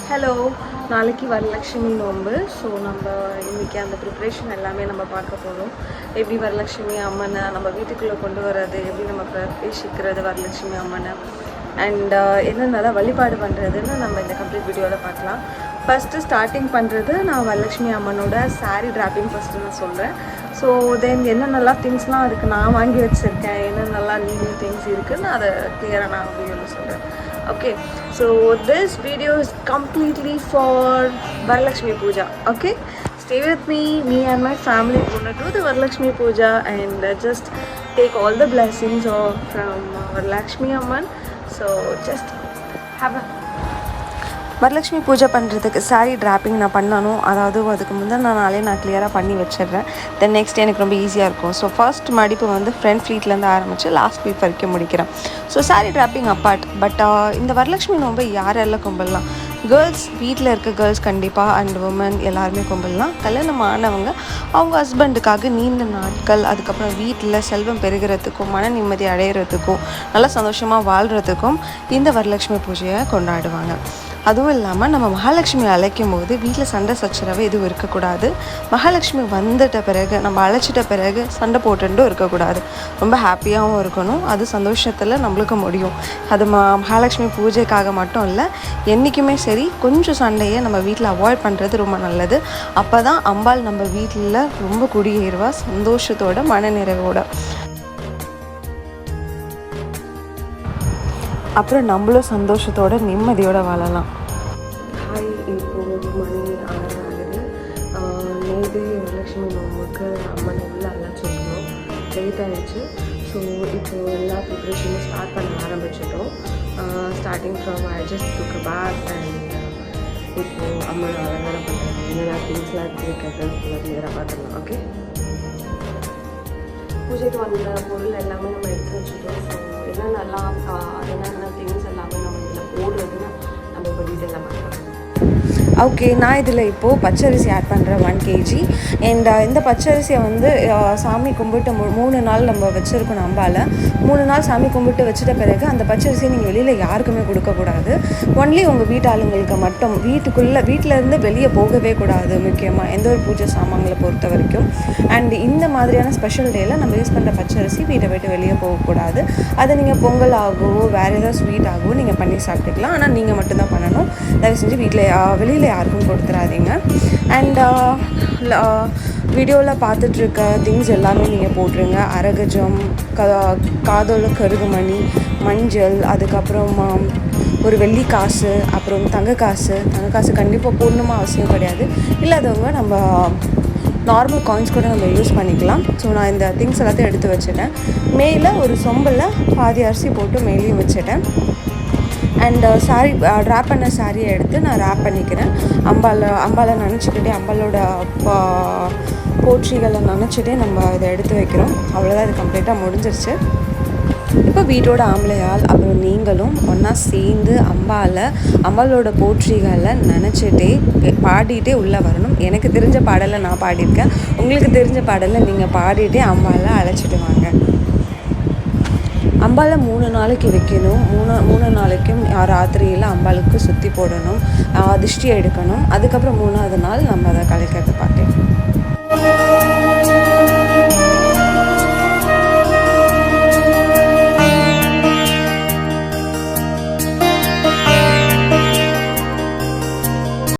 Hello, நாளைக்கு வரலட்சுமி நோன்பு. So நம்ம இன்றைக்கி அந்த ப்ரிப்ரேஷன் எல்லாமே நம்ம பார்க்க போகிறோம். எப்படி வரலட்சுமி அம்மனை நம்ம வீட்டுக்குள்ளே கொண்டு வர்றது, எப்படி நம்ம பிரவேசிக்கிறது வரலட்சுமி அம்மனை, அண்ட் என்னென்னலாம் வழிபாடு பண்ணுறதுன்னு நம்ம இந்த கம்ப்ளீட் வீடியோவில் பார்க்கலாம். ஃபஸ்ட்டு ஸ்டார்டிங் பண்ணுறது நான் வரலட்சுமி அம்மனோட சாரீ ட்ராப்பிங் ஃபஸ்ட்டு நான் சொல்கிறேன். ஸோ தென் என்னென்னலாம் திங்ஸ்லாம் அதுக்கு நான் வாங்கி வச்சுருக்கேன், என்னென்னலாம் நியூ திங்ஸ் இருக்குதுன்னு அதை கிளியராக நான் வீடியோவில் சொல்கிறேன். Okay, so this video is completely for Varalakshmi Puja. Okay, stay with me and my family are going to do the Varalakshmi Puja and just take all the blessings from Varalakshmi Amman. So just have a Varalakshmi பூஜை பண்ணுறதுக்கு sari dropping நான் பண்ணணும். அதாவது அதுக்கு முந்தின நாளே நான் கிளியராக பண்ணி வச்சிடுறேன். தென் நெக்ஸ்ட் எனக்கு ரொம்ப ஈஸியாக இருக்கும். ஸோ ஃபர்ஸ்ட் மடிப்பு வந்து ஃப்ரண்ட் ஃப்ளீட்லேருந்து ஆரம்பித்து லாஸ்ட் வீக் வரைக்கும் முடிக்கிறேன். So sorry dropping apart. But இந்த வரலட்சுமி நோன்பை யாரெல்லாம் கும்பிடலாம்? கேர்ள்ஸ், வீட்டில் இருக்க கேர்ள்ஸ் கண்டிப்பாக, அண்ட் உமன் எல்லாருமே கும்பிடலாம். கல்யாணம் ஆனவங்க அவங்க ஹஸ்பண்டுக்காக நீண்ட நாட்கள், அதுக்கப்புறம் வீட்டில் செல்வம் பெருகிறதுக்கும் மன நிம்மதி அடைகிறதுக்கும் நல்லா சந்தோஷமாக வாழ்கிறதுக்கும் இந்த வரலட்சுமி பூஜையை கொண்டாடுவாங்க. அதுவும் இல்லாமல் நம்ம மகாலட்சுமி அழைக்கும் போது வீட்டில் சண்டை சச்சரவு எதுவும் இருக்கக்கூடாது. மகாலட்சுமி வந்துட்ட பிறகு நம்ம அழைச்சிட்ட பிறகு சண்டை போட்டுட்டும் இருக்கக்கூடாது. ரொம்ப ஹாப்பியாகவும் இருக்கணும். அது சந்தோஷத்தில் நம்மளுக்கு முடியும். அது மகாலட்சுமி பூஜைக்காக மட்டும் இல்லை, என்றைக்குமே சரி கொஞ்சம் சண்டையை நம்ம வீட்டில் அவாய்ட் பண்ணுறது ரொம்ப நல்லது. அப்போ தான் அம்பாள் நம்ம வீட்டில் ரொம்ப குடியேறுவா சந்தோஷத்தோட மனநிறைவோட. அப்புறம் நம்மளும் சந்தோஷத்தோட நிம்மதியோடு வாழலாம். ஹாய், இப்போது மணி 6 ஆகுது. நேற்று வரலட்சுமி நோம்புக்கு அம்மனை உள்ள அழைச்சிருக்கணும். லேட் ஆகிடுச்சு. ஸோ இப்போது எல்லா ப்ரிப்ரேஷனும் ஸ்டார்ட் பண்ண ஆரம்பிச்சிட்டோம். Starting from I just took a bath and இப்போது அம்மனை அலங்காரம் பண்ணுறாங்க. என்னென்ன திங்ஸ்லாம் இருக்கிறது ஃபுல்லாக கிளியராக பார்த்துக்கலாம். ஓகே, பூஜைக்கு வந்த பொருள் எல்லாமே நம்ம எடுத்து வச்சுட்டோம். ஸோ என்னென்ன திங்ஸ் எல்லாமே நம்ம இதில் போடுறதுன்னு நம்ம இப்போ டீட்டெயிலாக பார்க்கலாம். ஓகே, நான் இதில் இப்போது பச்சரிசி ஆட் பண்ணுறேன் 1 kg. அண்ட் இந்த பச்சரிசியை வந்து சாமி கும்பிட்டு 3 நாள் நம்ம வச்சுருக்கணும். அம்பால் 3 நாள் சாமி கும்பிட்டு வச்சுட்ட பிறகு அந்த பச்சரிசியை நீங்கள் வெளியில் யாருக்குமே கொடுக்கக்கூடாது. ஒன்லி உங்கள் வீட்டு ஆளுங்களுக்கு மட்டும். வீட்டிலேருந்து வெளியே போகவே கூடாது. முக்கியமாக எந்த ஒரு பூஜை சாமான்களை பொறுத்த வரைக்கும். அண்ட் இந்த மாதிரியான ஸ்பெஷல் டேயில் நம்ம யூஸ் பண்ணுற பச்சரிசி வீட்டை விட்டு வெளியே போகக்கூடாது. அதை நீங்கள் பொங்கல் ஆகவோ வேறு ஏதாவது ஸ்வீட் ஆகவோ நீங்கள் பண்ணி சாப்பிட்டுக்கலாம். ஆனால் நீங்கள் மட்டும்தான் பண்ணணும். தயவு செஞ்சு வெளியில் யாருக்கும் கொடுத்துடாதீங்க. அண்ட் வீடியோவில் பார்த்துட்ருக்க திங்ஸ் எல்லாமே நீங்கள் போட்டுருங்க. அரகஜம், காதோல கருகுமணி, மஞ்சள், அதுக்கப்புறம் ஒரு வெள்ளி காசு, அப்புறம் தங்க காசு கண்டிப்பாக போடணுமா அவசியம் கிடையாது. இல்லாதவங்க நம்ம நார்மல் காயின்ஸ் கூட நம்ம யூஸ் பண்ணிக்கலாம். ஸோ நான் இந்த திங்ஸ் எல்லாத்தையும் எடுத்து வச்சுட்டேன். மேலே ஒரு சொம்பில் பாதி அரிசி போட்டு மேலேயும் வச்சுட்டேன். அண்ட் சாரீ ட்ராப் பண்ண சாரியை எடுத்து நான் ரேப் பண்ணிக்கிறேன். அம்பாலை நினச்சிக்கிட்டே, அம்பாலோட போற்றிகளை நினச்சிட்டே நம்ம இதை எடுத்து வைக்கிறோம். அவ்வளோதான், இது கம்ப்ளீட்டாக முடிஞ்சிருச்சு. இப்போ வீட்டோட ஆம்பளையால் அப்புறம் நீங்களும் ஒன்றா சேர்ந்து அம்பாலோட போற்றிகளை நினச்சிட்டே பாடிட்டே உள்ளே வரணும். எனக்கு தெரிஞ்ச பாடலை நான் பாடியிருக்கேன். உங்களுக்கு தெரிஞ்ச பாடலை நீங்கள் பாடிட்டே அம்பாலை அழைச்சிட்டு வாங்க. அம்பாலை 3 நாளைக்கு வைக்கணும். 3 நாளைக்கும் ராத்திரியில் அம்பாளுக்கு சுற்றி போடணும், திருஷ்டி எடுக்கணும். அதுக்கப்புறம் 3ஆவது நாள் நம்ம அதை கலைக்கிறத பார்க்கலாம்.